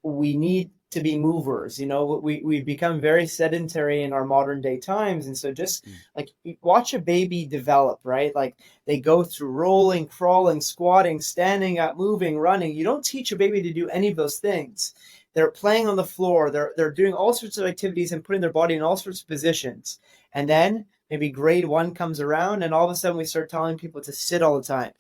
we need to be movers. We've become very sedentary in our modern day times. And so just Mm. like watch a baby develop, right? Like they go through rolling, crawling, squatting, standing up, moving, running. You don't teach a baby to do any of those things. They're playing on the floor. They're doing all sorts of activities and putting their body in all sorts of positions. And then maybe grade one comes around and all of a sudden we start telling people to sit all the time.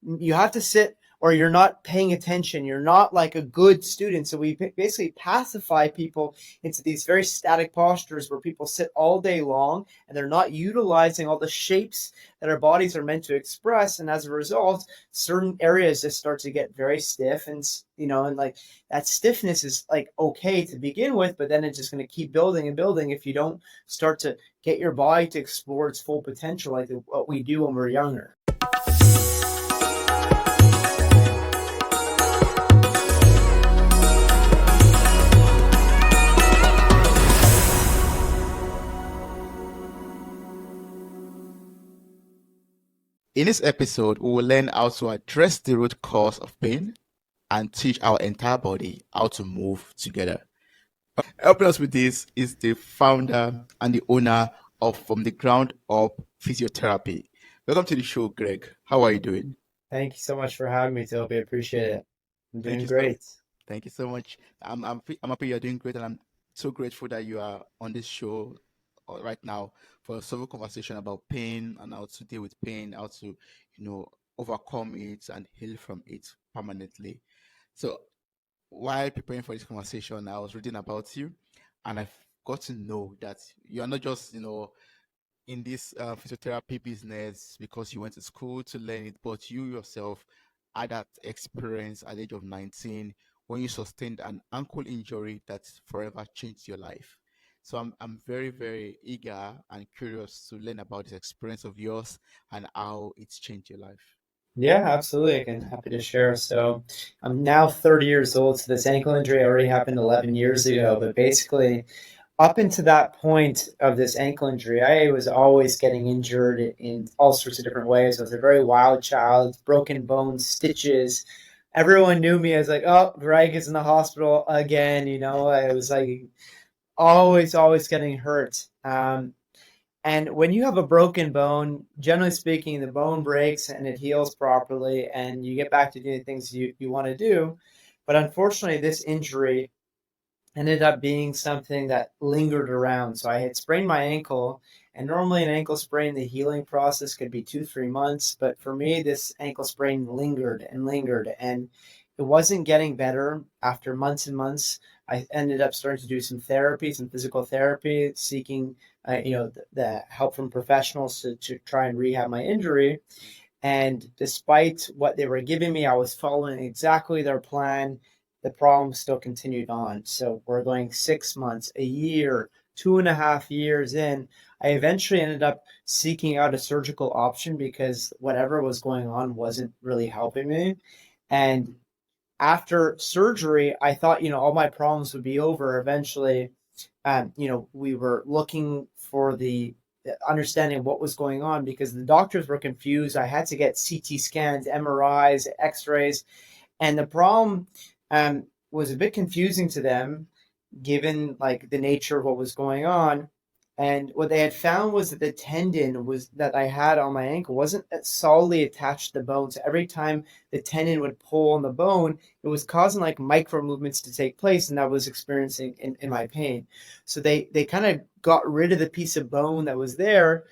You have to sit or you're not paying attention. You're not like a good student. So we basically pacify people into these very static postures where people sit all day long and they're not utilizing all the shapes that our bodies are meant to express. And as a result, certain areas just start to get very stiff and like that stiffness is like okay to begin with, but then it's just going to keep building and building if you don't start to get your body to explore its full potential like what we do when we're younger. In this episode, we will learn how to address the root cause of pain and teach our entire body how to move together. Helping us with this is the founder and the owner of From the Ground Up Physiotherapy. Welcome to the show, Greg. How are you doing? Thank you so much for having me, Toby. I appreciate it. I'm Thank doing you so great. Thank you so much. I'm happy you're doing great, and I'm so grateful that you are on this show right now for a soulful conversation about pain and how to deal with pain, how to, overcome it and heal from it permanently. So while preparing for this conversation, I was reading about you, and I've got to know that you are not just, in this physiotherapy business because you went to school to learn it, but you yourself had that experience at the age of 19 when you sustained an ankle injury that forever changed your life. So I'm very, very eager and curious to learn about this experience of yours and how it's changed your life. Yeah, absolutely. I can happy to share. So I'm now 30 years old. So this ankle injury already happened 11 years ago. But basically, up into that point of this ankle injury, I was always getting injured in all sorts of different ways. I was a very wild child, broken bones, stitches. Everyone knew me as like, oh, Greg is in the hospital again. I was like always getting hurt. And when you have a broken bone, generally speaking, the bone breaks and it heals properly, and you get back to doing things you want to do. But unfortunately, this injury ended up being something that lingered around. So I had sprained my ankle, and normally an ankle sprain, the healing process could be 2, 3 months. But for me, this ankle sprain lingered and lingered, and it wasn't getting better after months and months. I ended up starting to do some therapy, some physical therapy, seeking the help from professionals to try and rehab my injury. And despite what they were giving me, I was following exactly their plan. The problem still continued on. So we're going 6 months, a year, 2.5 years in. I eventually ended up seeking out a surgical option because whatever was going on wasn't really helping me. And after surgery, I thought, all my problems would be over eventually. We were looking for the understanding of what was going on because the doctors were confused. I had to get CT scans, MRIs, X-rays, and the problem was a bit confusing to them given like the nature of what was going on. And what they had found was that the tendon was that I had on my ankle wasn't solidly attached to the bone. So every time the tendon would pull on the bone, it was causing like micro movements to take place, and I was experiencing in my pain. So they kind of got rid of the piece of bone that was there.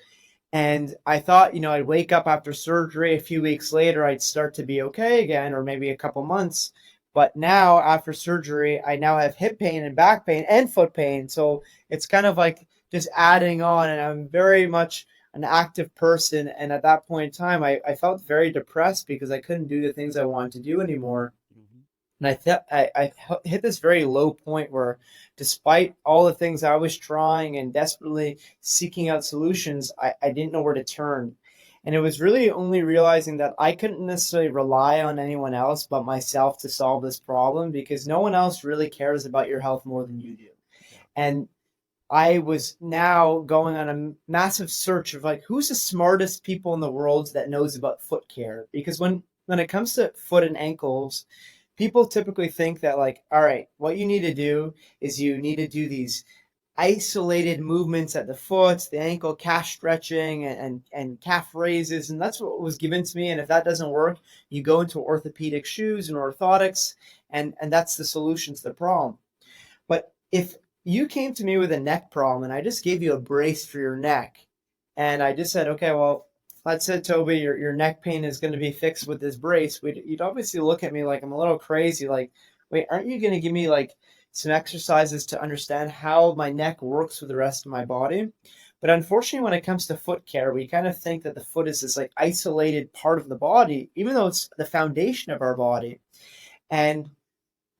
And I thought, I'd wake up after surgery a few weeks later, I'd start to be okay again, or maybe a couple months. But now, after surgery, I now have hip pain and back pain and foot pain. So it's kind of like just adding on. And I'm very much an active person. And at that point in time, I felt very depressed because I couldn't do the things I wanted to do anymore. Mhm. And I thought I hit this very low point where, despite all the things I was trying and desperately seeking out solutions, I didn't know where to turn. And it was really only realizing that I couldn't necessarily rely on anyone else but myself to solve this problem because no one else really cares about your health more than you do. Yeah. And I was now going on a massive search of like who's the smartest people in the world that knows about foot care because when it comes to foot and ankles, people typically think that, like, all right, what you need to do is you need to do these isolated movements at the foot, the ankle, calf stretching, and calf raises, and that's what was given to me. And if that doesn't work, you go into orthopedic shoes and orthotics, and that's the solution to the problem. But if you came to me with a neck problem and I just gave you a brace for your neck, and I just said, okay, well, let's say, Toby, your neck pain is going to be fixed with this brace, you'd obviously look at me like I'm a little crazy. Like, wait, aren't you going to give me like some exercises to understand how my neck works with the rest of my body? But unfortunately, when it comes to foot care, we kind of think that the foot is this like isolated part of the body, even though it's the foundation of our body. And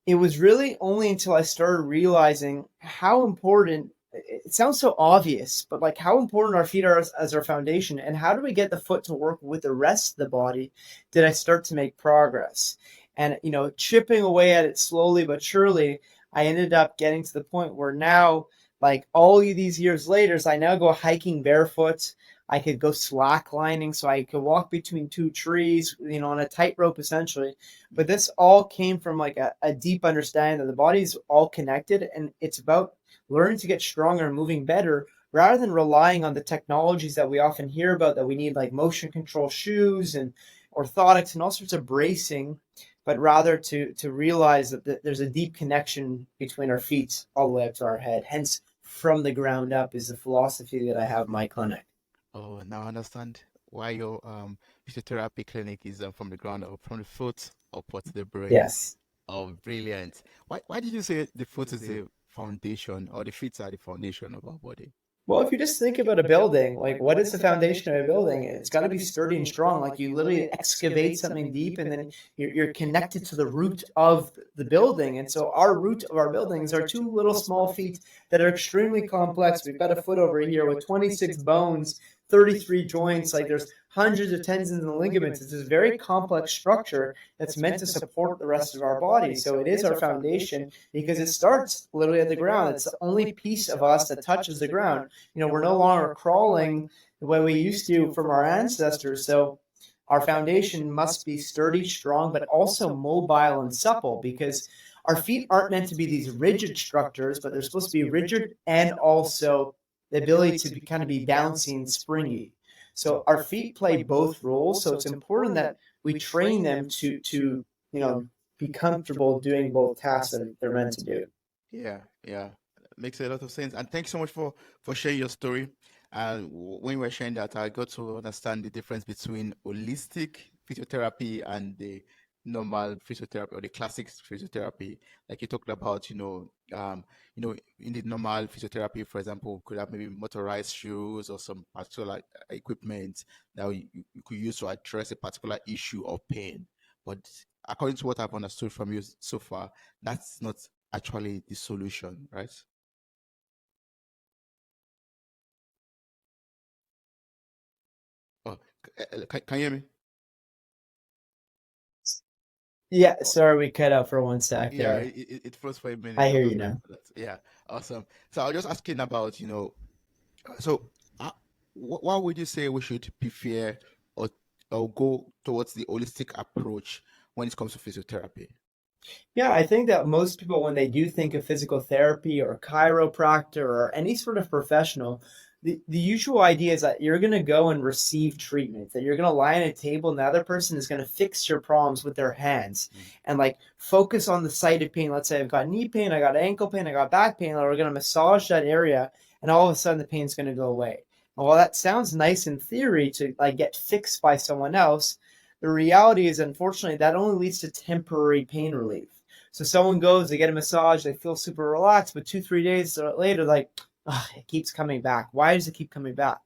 it was really only until I started realizing how important it sounds so obvious, but like how important our feet are as our foundation and how do we get the foot to work with the rest of the body, did I start to make progress. And, chipping away at it slowly but surely, I ended up getting to the point where now, like all of these years later, I now go hiking barefoot. I could go slacklining, so I could walk between two trees, on a tightrope essentially. But this all came from like a deep understanding that the body's all connected and it's about learning to get stronger and moving better rather than relying on the technologies that we often hear about, that we need like motion control shoes and orthotics and all sorts of bracing, but rather to realize that there's a deep connection between our feet all the way up to our head. Hence, from the ground up is the philosophy that I have in my clinic. Oh, now I understand why your physiotherapy clinic is from the ground up, from the foot upward to the brain. Yes. Oh, brilliant. Why did you say the foot is the foundation or the feet are the foundation of our body? Well, if you just think about a building, like what is the foundation of a building? It's got to be sturdy and strong. Like you literally excavate something deep and then you're connected to the root of the building. And so our root of our buildings are two little small feet that are extremely complex. We've got a foot over here with 26 bones, 33 joints. Like there's hundreds of tendons and ligaments. It's this very complex structure that's meant to support the rest of our body. So it is our foundation because it starts literally at the ground. It's the only piece of us that touches the ground. We're no longer crawling the way we used to from our ancestors. So our foundation must be sturdy, strong, but also mobile and supple because our feet aren't meant to be these rigid structures, but they're supposed to be rigid and also the ability to kind of be bouncy and springy. So our feet play both roles. So it's important that we train them to be comfortable doing both tasks that they're meant to do. Yeah, yeah, makes a lot of sense. And thanks so much for sharing your story. And when you were sharing that, I got to understand the difference between holistic physiotherapy and the normal physiotherapy or the classic physiotherapy. Like you talked about, in the normal physiotherapy, for example, could have maybe motorized shoes or some particular equipment that you could use to address a particular issue or pain. But according to what I've understood from you so far, that's not actually the solution, right? Oh, can you hear me? Yeah, Oh, sorry, we cut out for one sec yeah, there. it froze for a I minute. I'm hear so you sorry now. for that. Yeah, awesome. So I was just asking about, so uh, why would you say we should prefer or go towards the holistic approach when it comes to physiotherapy? Yeah, I think that most people, when they do think of physical therapy or chiropractor or any sort of professional, the usual idea is that you're going to go and receive treatment, that you're going to lie on a table and the other person is going to fix your problems with their hands Mm. and like focus on the site of pain. Let's say I've got knee pain, I got ankle pain, I got back pain, and we're going to massage that area and all of a sudden the pain's going to go away. And while that sounds nice in theory to like get fixed by someone else, the reality is unfortunately that only leads to temporary pain relief. So someone goes, they get a massage, they feel super relaxed, but 2, 3 days later, like, oh, it keeps coming back. Why does it keep coming back?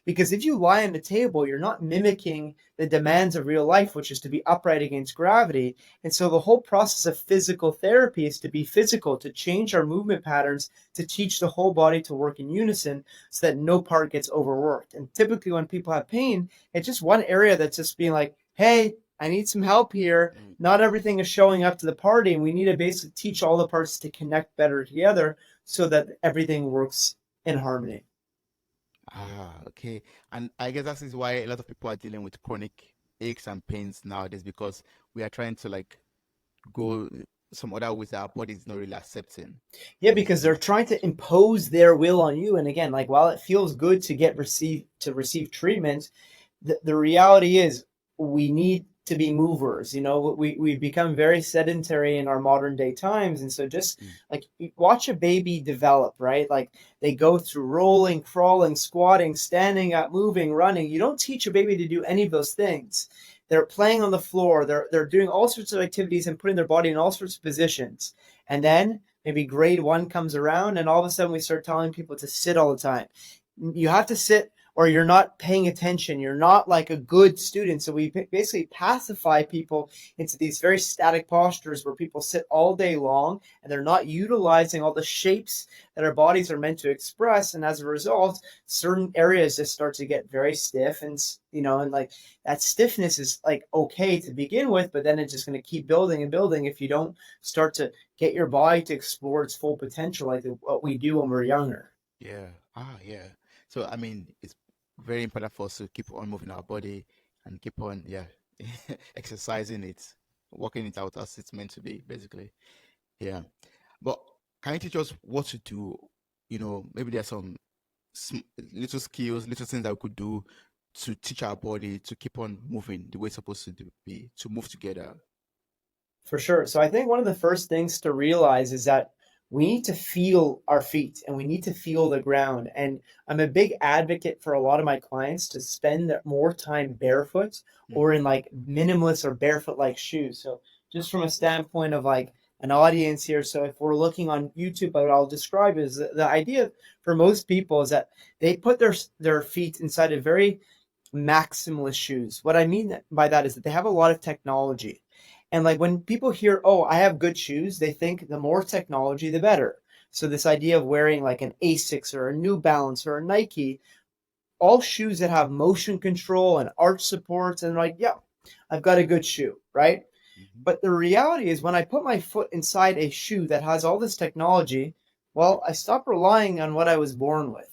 Because if you lie on the table, you're not mimicking the demands of real life, which is to be upright against gravity. And so the whole process of physical therapy is to be physical, to change our movement patterns, to teach the whole body to work in unison so that no part gets overworked. And typically when people have pain, it's just one area that's just being like, hey, I need some help here. Mm. Not everything is showing up to the party, and we need to basically teach all the parts to connect better together so that everything works in harmony. Ah, okay. And I guess that is why a lot of people are dealing with chronic aches and pains nowadays because we are trying to like go some other ways that our body is not really accepting, Yeah, because basically. they're trying to impose their will on you. And again, like while it feels good to receive treatment, the reality is we need to be movers. We've become very sedentary in our modern day times. And so just Mm. like watch a baby develop, right? Like they go through rolling, crawling, squatting, standing up, moving, running. You don't teach a baby to do any of those things. They're playing on the floor. They're doing all sorts of activities and putting their body in all sorts of positions. And then maybe grade one comes around and all of a sudden we start telling people to sit all the time. You have to sit or you're not paying attention. You're not like a good student. So we basically pacify people into these very static postures where people sit all day long and they're not utilizing all the shapes that our bodies are meant to express. And as a result, certain areas just start to get very stiff and like that stiffness is like okay to begin with, but then it's just going to keep building and building if you don't start to get your body to explore its full potential like what we do when we're younger. Yeah. Yeah. So I mean, it's very important for us to keep on moving our body and keep on, yeah, exercising it, working it out as it's meant to be, basically. Yeah. But can you teach us what to do? Maybe there's some little skills, little things that we could do to teach our body to keep on moving the way it's supposed to be, to move together. For sure. So I think one of the first things to realize is that we need to feel our feet and we need to feel the ground. And I'm a big advocate for a lot of my clients to spend more time barefoot or Mm-hmm. in like minimalist or barefoot like shoes. So just from a standpoint of like an audience here. So if we're looking on YouTube, what I'll describe is the idea for most people is that they put their feet inside a very maximalist shoes. What I mean by that is that they have a lot of technology. And like when people hear, oh, I have good shoes, they think the more technology, the better. So this idea of wearing like an Asics or a New Balance or a Nike, all shoes that have motion control and arch supports, and like, yeah, I've got a good shoe, right? Mm-hmm. But the reality is when I put my foot inside a shoe that has all this technology, well, I stop relying on what I was born with.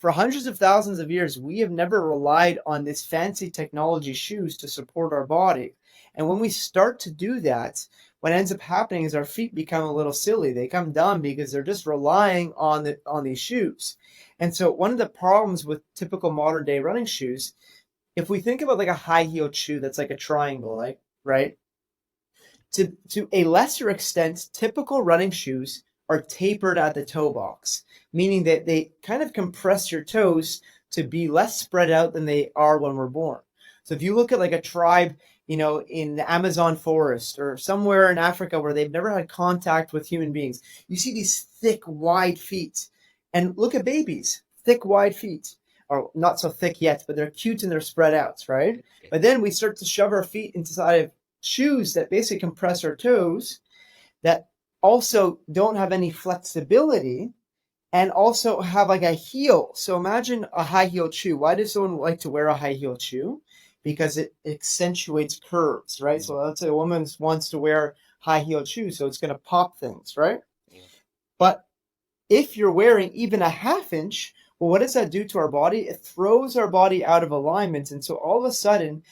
For hundreds of thousands of years, we have never relied on this fancy technology shoes to support our body. And when we start to do that, what ends up happening is our feet become a little silly. They become dumb because they're just relying on these shoes. And so one of the problems with typical modern day running shoes, if we think about like a high heeled shoe that's like a triangle, like right? To a lesser extent, typical running shoes are tapered at the toe box, meaning that they kind of compress your toes to be less spread out than they are when we're born. So if you look at like a tribe, in the Amazon forest or somewhere in Africa where they've never had contact with human beings, you see these thick, wide feet. And look at babies, thick, wide feet. Or not so thick yet, but they're cute and they're spread out, right? Okay. But then we start to shove our feet inside of shoes that basically compress our toes that also don't have any flexibility and also have like a heel. So imagine a high heeled shoe. Why does someone like to wear a high heeled shoe? Because it accentuates curves, right? Mm. So let's say a woman wants to wear high heeled shoes, so it's going to pop things, right? Yeah. But if you're wearing even a half inch, well, what does that do to our body? It throws our body out of alignment. And so all of a sudden,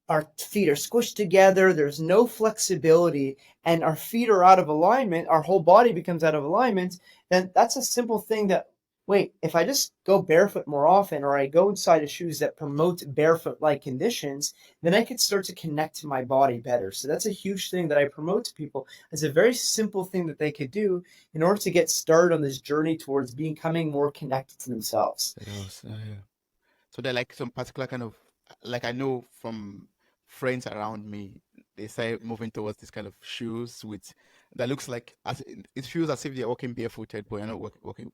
our feet are squished together, there's no flexibility, and our feet are out of alignment, our whole body becomes out of alignment, then that's a simple thing that, wait, if I just go barefoot more often or I go inside of shoes that promote barefoot like conditions, then I could start to connect to my body better. So that's a huge thing that I promote to people as a very simple thing that they could do in order to get started on this journey towards becoming more connected to themselves. Yes, yeah. So they're like some particular kind of, like I know from friends around me, they say moving towards this kind of shoes with that looks like as it feels as if they're walking barefooted, but you're not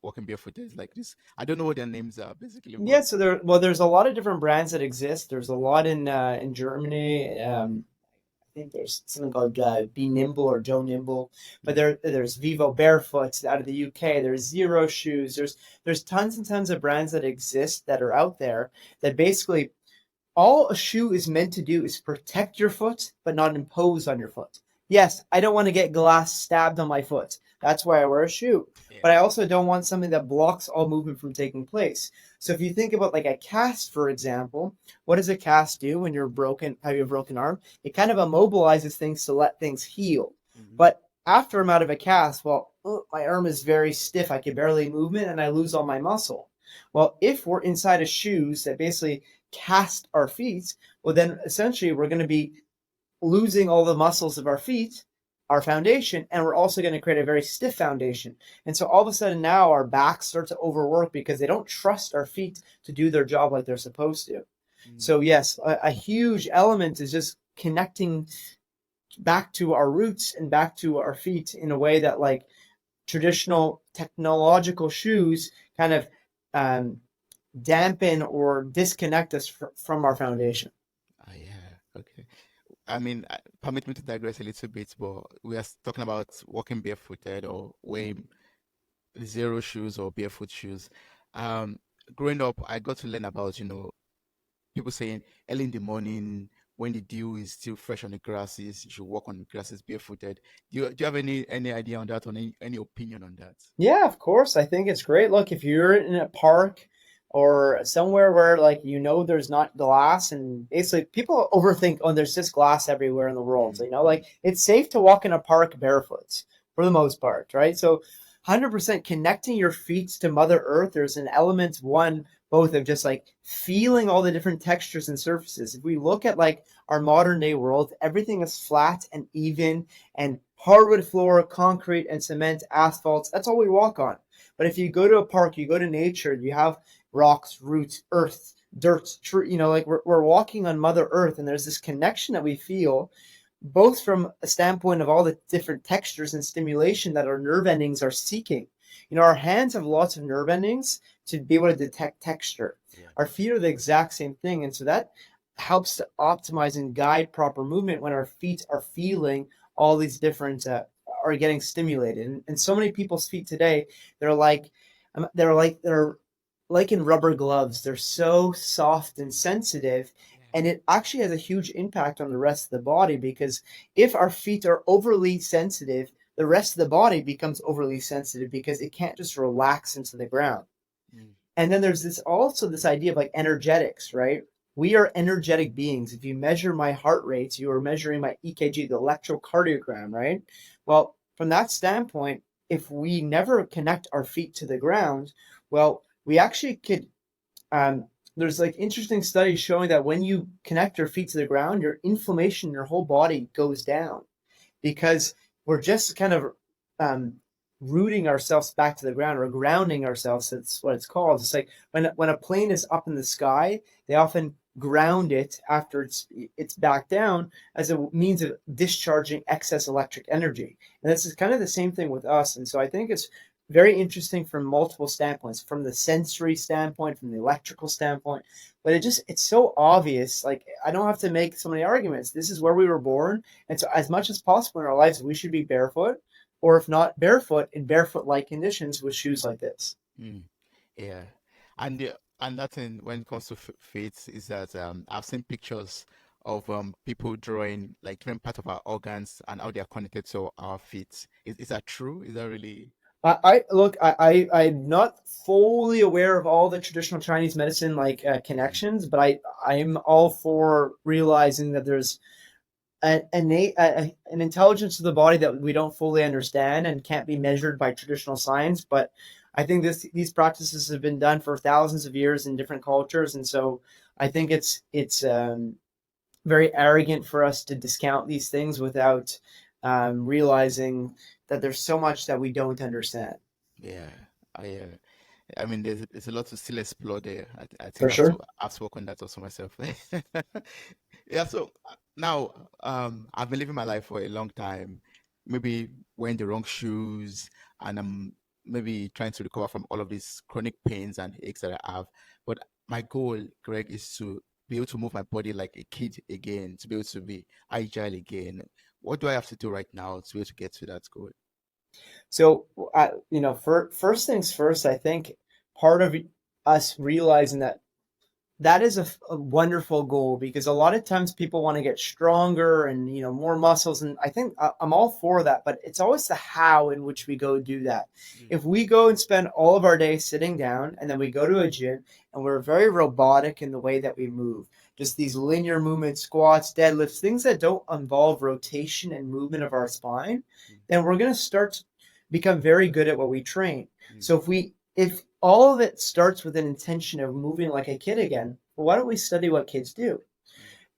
walking barefooted. It's like this. I don't know what their names are basically, but Yeah, so there's a lot of different brands that exist. There's a lot in Germany. I think there's something called Be Nimble or Joe Nimble, but mm, there's Vivo Barefoot out of the UK. There's Zero Shoes. There's tons and tons of brands that exist that are out there that basically all a shoe is meant to do is protect your foot, but not impose on your foot. Yes, I don't want to get glass stabbed on my foot. That's why I wear a shoe. Yeah. But I also don't want something that blocks all movement from taking place. So if you think about like a cast, for example, what does a cast do when you're broken, have you a broken arm? It kind of immobilizes things to let things heal. Hmm. But after I'm out of a cast, well, my arm is very stiff. I can barely move it and I lose all my muscle. Well, if we're inside of shoes that basically cast our feet, well, then essentially we're going to be losing all the muscles of our feet, our foundation, and we're also going to create a very stiff foundation. And so all of a sudden now our backs start to overwork because they don't trust our feet to do their job like they're supposed to. Mm. So yes, a huge element is just connecting back to our roots and back to our feet in a way that like traditional technological shoes kind of um, dampen or disconnect us from our foundation. Ah, yeah. Okay. I mean, permit me to digress a little bit, but we are talking about walking barefooted or wearing zero shoes or barefoot shoes. Um, Growing up, I got to learn about, people saying early in the morning when the dew is still fresh on the grasses, you should walk on the grasses barefooted. Do you have any idea on that or any opinion on that? Yeah, of course. I think it's great. Look, if you're in a park or somewhere where like there's not glass and basically people overthink, oh, there's just glass everywhere in the world. So, Mm, like it's safe to walk in a park barefoot for the most part, right? So 100% connecting your feet to Mother Earth, there's an element one both of just like feeling all the different textures and surfaces. If we look at like our modern day world, everything is flat and even and hardwood floor, concrete and cement, asphalt. That's all we walk on. But if you go to a park, you go to nature, you have rocks, roots, earth, dirt, tree, like we're walking on Mother Earth, and there's this connection that we feel both from a standpoint of all the different textures and stimulation that our nerve endings are seeking. Our hands have lots of nerve endings to be able to detect texture. yeah. Our feet are the exact same thing. And so that helps to optimize and guide proper movement when our feet are feeling all these different, are getting stimulated. And so many people's feet today, they're like, they're like in rubber gloves. They're so soft and sensitive, and it actually has a huge impact on the rest of the body because if our feet are overly sensitive, the rest of the body becomes overly sensitive because it can't just relax into the ground. Mm, And then there's this idea of like energetics, right? We are energetic beings. If you measure my heart rates, you are measuring my EKG, the electrocardiogram, right? Well, from that standpoint, if we never connect our feet to the ground, well, we actually could um, there's like interesting studies showing that when you connect your feet to the ground, your inflammation in your whole body goes down because we're just kind of um, rooting ourselves back to the ground or grounding ourselves. That's what it's called. It's like when a plane is up in the sky, they often ground it after it's back down as a means of discharging excess electric energy. And this is kind of the same thing with us. And so I think it's very interesting from multiple standpoints, from the sensory standpoint, from the electrical standpoint. But it's so obvious. Like I don't have to make so many arguments. This is where we were born, and so as much as possible in our lives, we should be barefoot, or if not barefoot, in barefoot-like conditions with shoes like this. mm, yeah. And that thing when it comes to faith is that I've seen pictures of people drawing like different parts of our organs and how they are connected to our feet. Is that true? Is that really? I look. I'm not fully aware of all the traditional Chinese medicine like Mm, connections, but I'm all for realizing that there's an intelligence to the body that we don't fully understand and can't be measured by traditional science. But I think these practices have been done for thousands of years in different cultures, and so I think it's very arrogant for us to discount these things without realizing that there's so much that we don't understand. yeah. I mean, there's a lot to still explore there. I For think sure. I have to work on that also myself. Yeah. So now, I've been living my life for a long time, maybe wearing the wrong shoes, and I'm maybe trying to recover from all of these chronic pains and aches that I have. But my goal, Greg, is to be able to move my body like a kid again, to be able to be agile again. What do I have to do right now to be able to get to that goal? So, first things first, I think part of us realizing that That is a wonderful goal, because a lot of times people want to get stronger and more muscles, and I think I'm all for that, but it's always the how in which we go do that. Mm, If we go and spend all of our day sitting down and then we go to a gym and we're very robotic in the way that we move, just these linear movements, squats, deadlifts, things that don't involve rotation and movement of our spine, mm, then we're going to start to become very good at what we train. mm, So if all of it starts with an intention of moving like a kid again, well, why don't we study what kids do?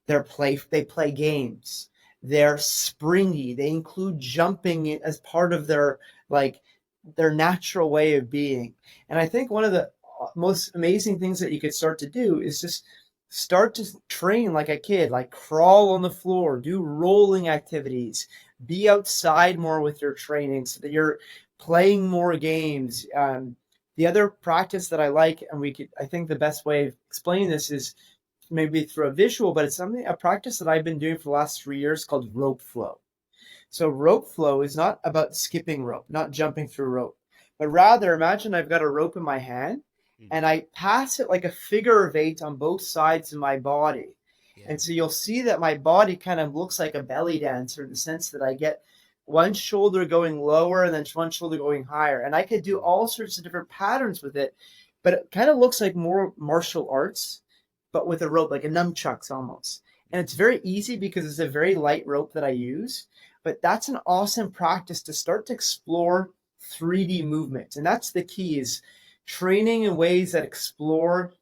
mm, They play games. They're springy. They include jumping as part of like their natural way of being. And I think one of the most amazing things that you could start to do is just start to train like a kid, like crawl on the floor, do rolling activities, be outside more with your training so that you're playing more games. The other practice that I like, and I think the best way of explaining this is maybe through a visual, but it's a practice that I've been doing for the last 3 years called rope flow. So rope flow is not about skipping rope, not jumping through rope, but rather imagine I've got a rope in my hand mm. and I pass it like a figure of eight on both sides of my body. Yeah. And so you'll see that my body kind of looks like a belly dancer in the sense that I get one shoulder going lower and then one shoulder going higher. And I could do Mm, all sorts of different patterns with it, but it kind of looks like more martial arts, but with a rope, like a nunchucks almost. And mm. it's very easy because it's a very light rope that I use. But that's an awesome practice to start to explore 3D movement. And that's the key, is training in ways that explore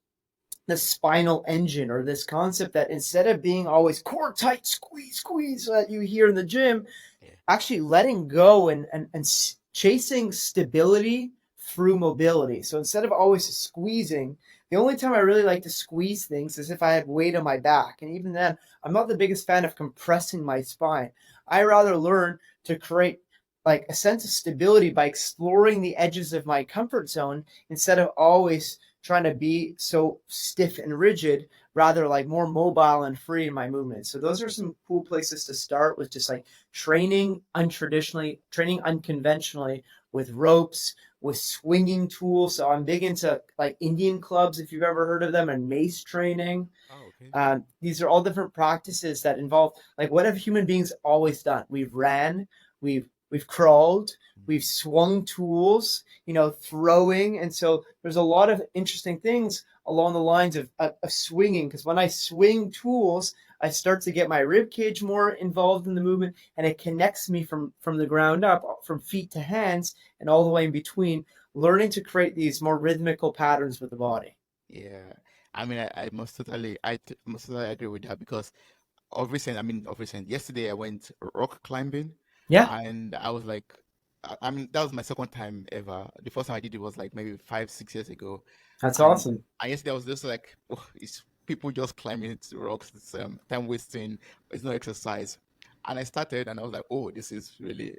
the spinal engine, or this concept that instead of being always core tight, squeeze, squeeze that you hear in the gym, Yeah. actually letting go and chasing stability through mobility. So instead of always squeezing, the only time I really like to squeeze things is if I have weight on my back. And even then, I'm not the biggest fan of compressing my spine. I rather learn to create like a sense of stability by exploring the edges of my comfort zone instead of always trying to be so stiff and rigid, rather like more mobile and free in my movement. So those are some cool places to start with, just like training unconventionally with ropes, with swinging tools. So I'm big into like Indian clubs, if you've ever heard of them, and mace training. Oh, okay. These are all different practices that involve, like, what have human beings always done? We've ran, we've crawled, Mm, we've swung tools, throwing, and so there's a lot of interesting things along the lines of swinging. Because when I swing tools, I start to get my rib cage more involved in the movement, and it connects me from the ground up, from feet to hands, and all the way in between, learning to create these more rhythmical patterns with the body. yeah. I mean, must totally agree with that because of recent, yesterday I went rock climbing Yeah, and I was like, I mean, that was my second time ever. The first time I did it was like maybe 5, 6 years ago. that's And, awesome. and yesterday I was just like, oh, it's people just climbing rocks, it's time wasting, it's no exercise. And I started and I was like, oh, this is really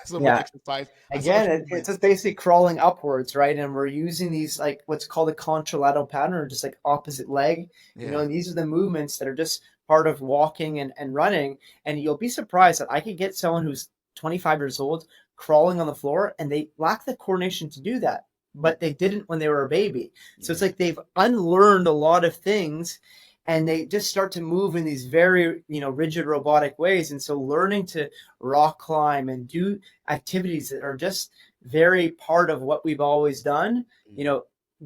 so much Yeah. exercise and so much Again, it's movement. just basically crawling upwards, right? And we're using these, like, what's called a contralateral pattern, or just like opposite leg, Yeah. and these are the movements that are just part of walking and running. And you'll be surprised that I could get someone who's 25 years old crawling on the floor and they lack the coordination to do that, Mm, but they didn't when they were a baby. So it's yeah. like they've unlearned a lot of things, and they just start to move in these very, rigid robotic ways. And so learning to rock climb and do activities that are just very part of what we've always done, Mm, you know,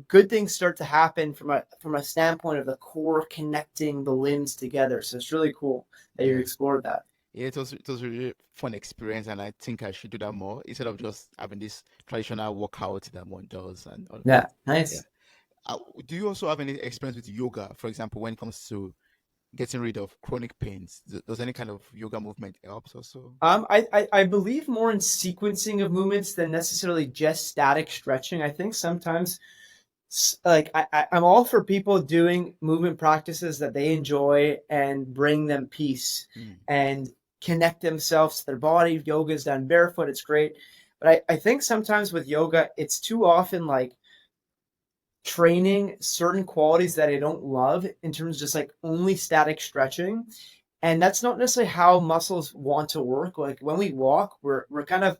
good things start to happen from a standpoint of the core connecting the limbs together. So it's really cool that you yeah. explored that. Yeah, it was a really fun experience, and I think I should do that more instead of just having this traditional workout that one does and all. Yeah, Yeah. nice. Do you also have any experience with yoga, for example, when it comes to getting rid of chronic pains? Does any kind of yoga movement helps also? I believe more in sequencing of movements than necessarily just static stretching. I think sometimes, like, I'm all for people doing movement practices that they enjoy and bring them peace Mm, and connect themselves to their body. Yoga's done barefoot, it's great. But I think sometimes with yoga, it's too often like training certain qualities that I don't love in terms of just like only static stretching. And that's not necessarily how muscles want to work. Like when we walk, we're kind of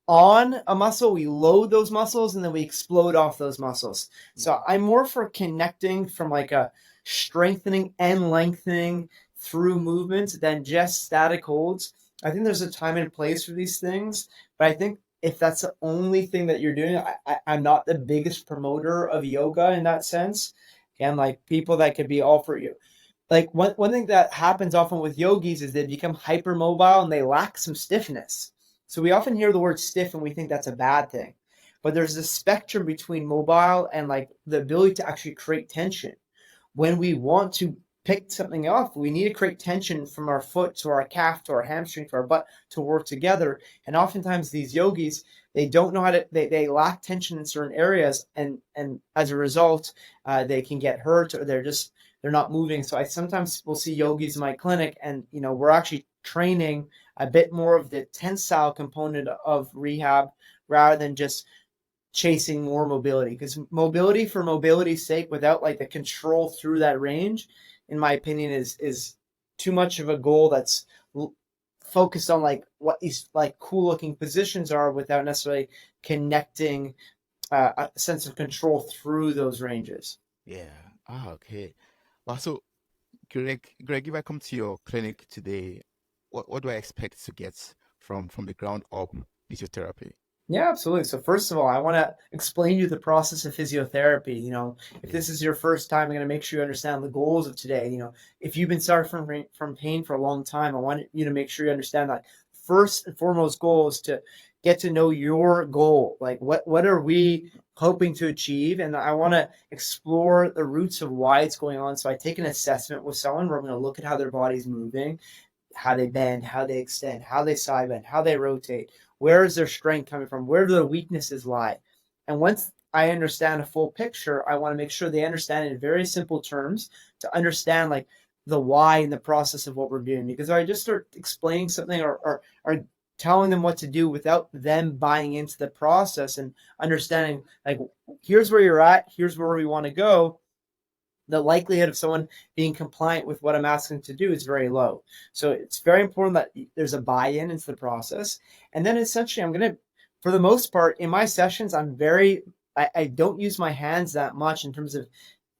on a muscle, we load those muscles, and then we explode off those muscles. So I'm more for connecting from like a strengthening and lengthening through movements than just static holds. I think there's a time and place for these things, but I think if that's the only thing that you're doing, I'm not the biggest promoter of yoga in that sense. Again, like people that could be all for you. Like one thing that happens often with yogis is they become hypermobile and they lack some stiffness. So we often hear the word stiff and we think that's a bad thing. But there's a spectrum between mobile and like the ability to actually create tension. When we want to pick something up, we need to create tension from our foot to our calf to our hamstring to our butt to work together. And oftentimes these yogis, they don't know how to, they lack tension in certain areas. And as a result, they can get hurt or they're not moving. So I sometimes will see yogis in my clinic and, we're actually training a bit more of the tensile component of rehab rather than just chasing more mobility, because mobility for mobility's sake without like the control through that range, in my opinion, is too much of a goal that's focused on like what these like cool looking positions are without necessarily connecting a sense of control through those ranges. Yeah. Ah, okay. Well, so Greg, if I come to your clinic today, what do I expect to get from the ground up physiotherapy? Yeah, absolutely. So first of all, I want to explain to you the process of physiotherapy. If Yeah. this is your first time, I'm going to make sure you understand the goals of today. If you've been suffering from pain for a long time, I want you to make sure you understand that first and foremost goal is to get to know your goal. Like what are we hoping to achieve? And I want to explore the roots of why it's going on. So I take an assessment with someone where I'm going to look at how their body's moving, how they bend, how they extend, how they side bend, how they rotate. Where is their strength coming from? Where do their weaknesses lie? And once I understand a full picture, I want to make sure they understand it in very simple terms to understand like the why in the process of what we're doing. Because if I just start explaining something or telling them what to do without them buying into the process and understanding like here's where you're at, here's where we want to go, the likelihood of someone being compliant with what I'm asking to do is very low. So it's very important that there's a buy-in into the process. And then essentially I'm going to, for the most part in my sessions, I don't use my hands that much in terms of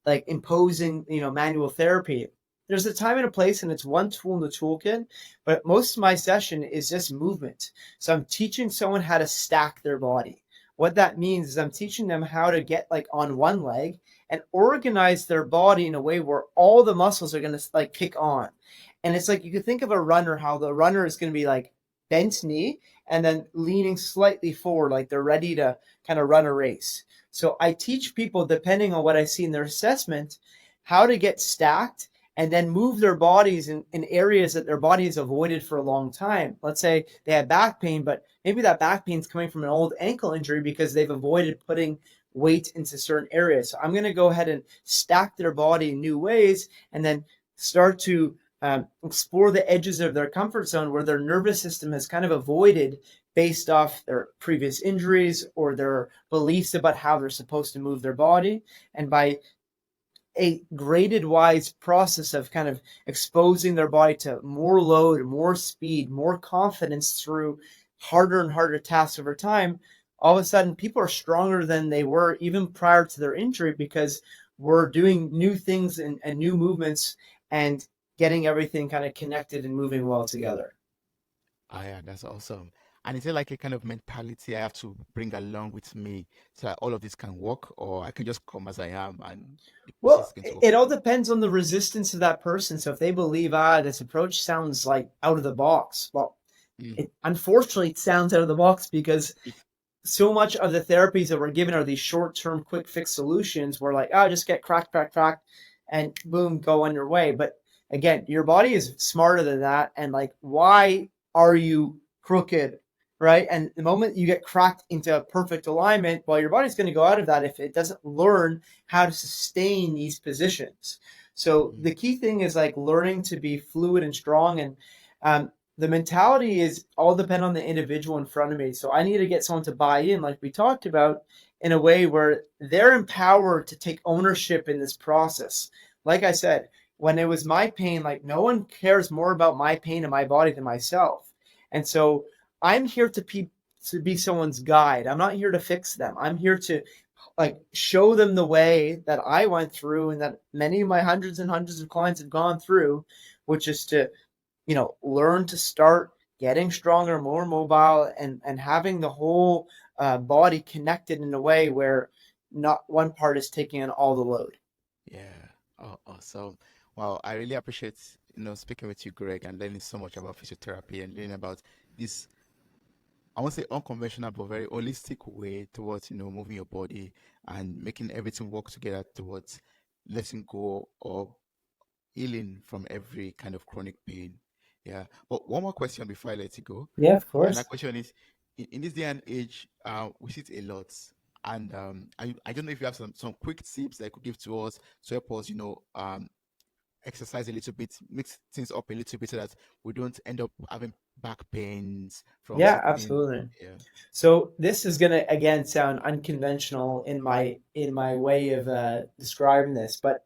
like imposing, manual therapy. There's a time and a place and it's one tool in the toolkit, but most of my session is just movement. So I'm teaching someone how to stack their body. What that means is I'm teaching them how to get like on one leg and organize their body in a way where all the muscles are going to like kick on. And it's like you could think of a runner, how the runner is going to be like bent knee and then leaning slightly forward, like they're ready to kind of run a race. So I teach people, depending on what I see in their assessment, how to get stacked and then move their bodies in areas that their body has avoided for a long time. Let's say they have back pain, but maybe that back pain is coming from an old ankle injury because they've avoided putting weight into certain areas. So I'm going to go ahead and stack their body in new ways and then start to explore the edges of their comfort zone where their nervous system has kind of avoided based off their previous injuries or their beliefs about how they're supposed to move their body. And by a graded wise process of kind of exposing their body to more load, more speed, more confidence through harder and harder tasks over time, all of a sudden people are stronger than they were even prior to their injury because we're doing new things and new movements and getting everything kind of connected and moving well together. Ah, yeah, that's awesome. And is it like a kind of mentality I have to bring along with me so that all of this can work, or I can just come as I am and the process Well, is going to work it for all me? depends on the resistance of that person. So if they believe, this approach sounds like out of the box, well, Mm. unfortunately, it sounds out of the box because so much of the therapies that we're given are these short-term, quick fix solutions. Where like, just get cracked, cracked, cracked, and boom, go on your way. But again, your body is smarter than that. And like, why are you crooked, right? And the moment you get cracked into a perfect alignment, well, your body's going to go out of that if it doesn't learn how to sustain these positions. So Mm. the key thing is like learning to be fluid and strong and the mentality is all depend on the individual in front of me. So I need to get someone to buy in, like we talked about, in a way where they're empowered to take ownership in this process. Like I said, when it was my pain, like no one cares more about my pain in my body than myself. And so I'm here to to be someone's guide. I'm not here to fix them. I'm here to like show them the way that I went through and that many of my hundreds and hundreds of clients have gone through, which is to, learn to start getting stronger, more mobile, and having the whole body connected in a way where not one part is taking on all the load. Yeah. Oh, awesome. Wow, I really appreciate, speaking with you, Greg, and learning so much about physiotherapy and learning about this, I won't say unconventional, but very holistic way towards, moving your body and making everything work together towards letting go or healing from every kind of chronic pain. Yeah. But one more question before I let you go. Yeah, of And that course. question is, in this day and age, we see it a lot. And I don't know if you have some quick tips that you could give to us to help us, exercise a little bit, mix things up a little bit so that we don't end up having back pains from Yeah, sitting. absolutely. Yeah. So this is gonna again sound unconventional in my way of describing this, but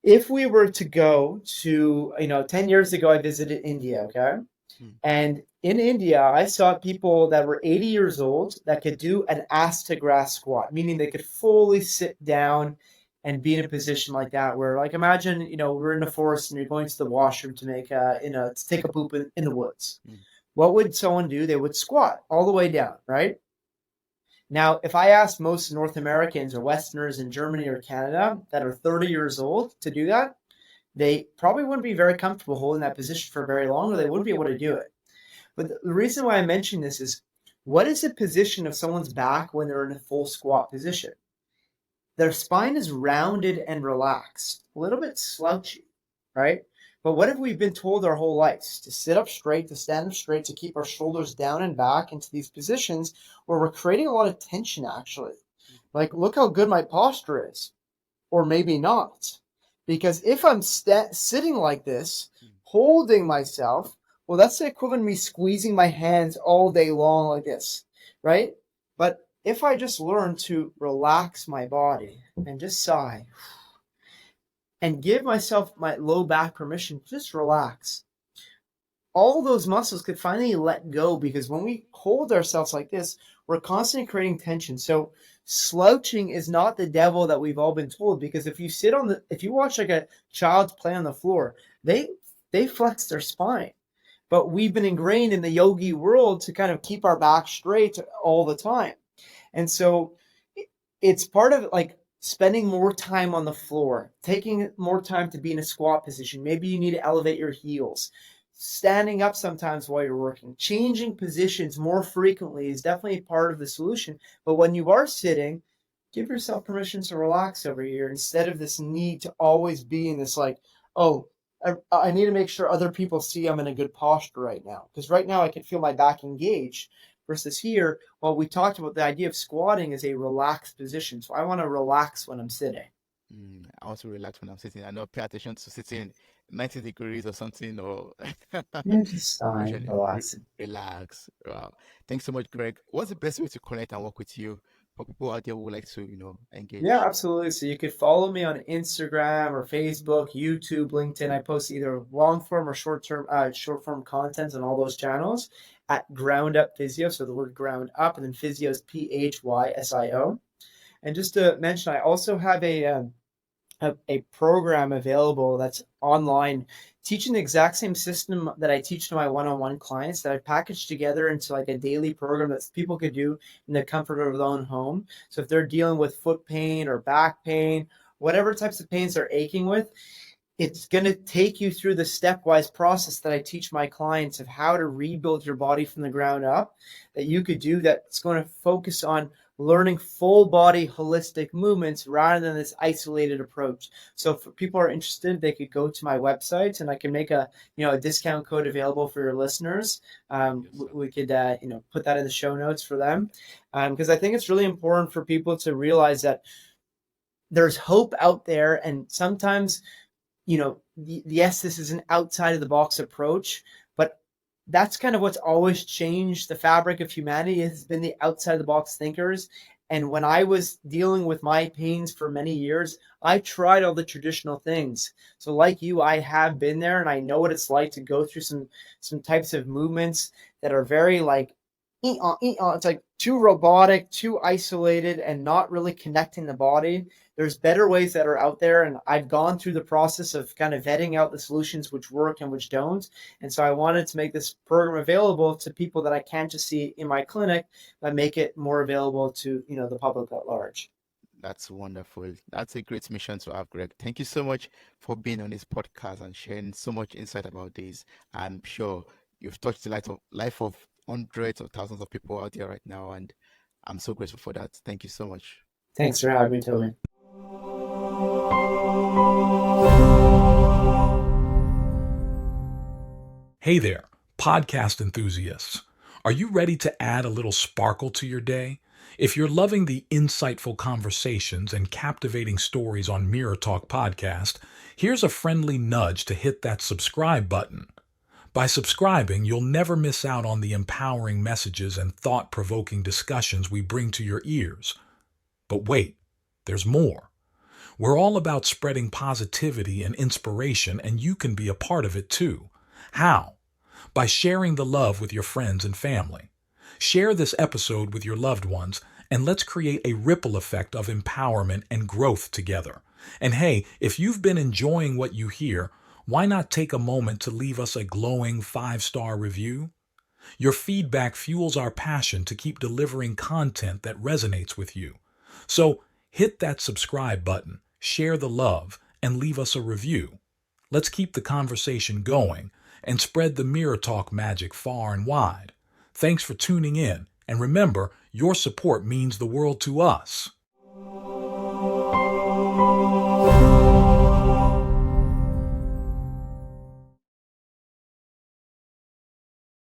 if we were to go to, 10 years ago, I visited India, okay? Mm, And in India, I saw people that were 80 years old that could do an ass to grass squat, meaning they could fully sit down and be in a position like that. Where, like, imagine, we're in the forest and you're going to the washroom to to take a poop in the woods. mm, What would someone do? They would squat all the way down, right? Now, if I asked most North Americans or Westerners in Germany or Canada that are 30 years old to do that, they probably wouldn't be very comfortable holding that position for very long, or they wouldn't be able to do it. But the reason why I mention this is, what is the position of someone's back when they're in a full squat position? Their spine is rounded and relaxed, a little bit slouchy, right? But what have we been told our whole lives? To sit up straight, to stand up straight, to keep our shoulders down and back into these positions where we're creating a lot of tension, actually. Like, look how good my posture is, or maybe not. Because if I'm sitting like this, mm, holding myself, well, that's the equivalent of me squeezing my hands all day long like this, right? But if I just learn to relax my body and just sigh and give myself my low back permission, just relax, all those muscles could finally let go, because when we hold ourselves like this, we're constantly creating tension. So slouching is not the devil that we've all been told, because if you watch like a child play on the floor, they flex their spine. But we've been ingrained in the yogi world to kind of keep our back straight all the time. And so it's part of like spending more time on the floor, taking more time to be in a squat position. Maybe you need to elevate your heels. Standing up sometimes while you're working, changing positions more frequently is definitely part of the solution. But when you are sitting, give yourself permission to relax over here instead of this need to always be in this like, oh, I need to make sure other people see I'm in a good posture right now. Because right now I can feel my back engaged versus here, well, we talked about the idea of squatting as a relaxed position. So I want to relax when I'm sitting. I also relax when I'm sitting. I don't pay attention to sitting 90 degrees or something, or Yeah, just fine, usually relaxing. relax. Wow. Thanks so much, Greg. What's the best way to connect and work with you for people out there who would like to, Yeah, engage? absolutely. So you could follow me on Instagram or Facebook, YouTube, LinkedIn. I post either long form or short form content on all those channels at Ground Up Physio. So the word ground up, and then physio is PHYSIO. And just to mention, I also have a program available that's online, teaching the exact same system that I teach to my one-on-one clients, that I packaged together into like a daily program that people could do in the comfort of their own home. So if they're dealing with foot pain or back pain, whatever types of pains they're aching with, it's going to take you through the stepwise process that I teach my clients of how to rebuild your body from the ground up, that you could do, that's going to focus on learning full body holistic movements rather than this isolated approach. So if people are interested, they could go to my website and I can make a discount code available for your listeners. Yes, sir. We could put that in the show notes for them, because I think it's really important for people to realize that there's hope out there. And sometimes, yes, this is an outside of the box approach, but that's kind of what's always changed the fabric of humanity, has been the outside of the box thinkers. And when I was dealing with my pains for many years, I tried all the traditional things. So like you, I have been there and I know what it's like to go through some types of movements that are very like It's like too robotic, too isolated, and not really connecting the body. There's better ways that are out there, and I've gone through the process of kind of vetting out the solutions which work and which don't. And so I wanted to make this program available to people that I can't just see in my clinic, but make it more available to the public at large. That's wonderful. That's a great mission to have, Greg. Thank you so much for being on this podcast and sharing so much insight about this. I'm sure you've touched the life of hundreds of thousands of people out there right now, and I'm so grateful for that. Thank you so much. Thanks for having me, Toby. Hey there, podcast enthusiasts. Are you ready to add a little sparkle to your day? If you're loving the insightful conversations and captivating stories on Mirror Talk Podcast, here's a friendly nudge to hit that subscribe button. By subscribing, you'll never miss out on the empowering messages and thought-provoking discussions we bring to your ears. But wait, there's more. We're all about spreading positivity and inspiration, and you can be a part of it too. How? By sharing the love with your friends and family. Share this episode with your loved ones, and let's create a ripple effect of empowerment and growth together. And hey, if you've been enjoying what you hear, why not take a moment to leave us a glowing 5-star review? Your feedback fuels our passion to keep delivering content that resonates with you. So hit that subscribe button, share the love, and leave us a review. Let's keep the conversation going and spread the Mirror Talk magic far and wide. Thanks for tuning in, and remember, your support means the world to us.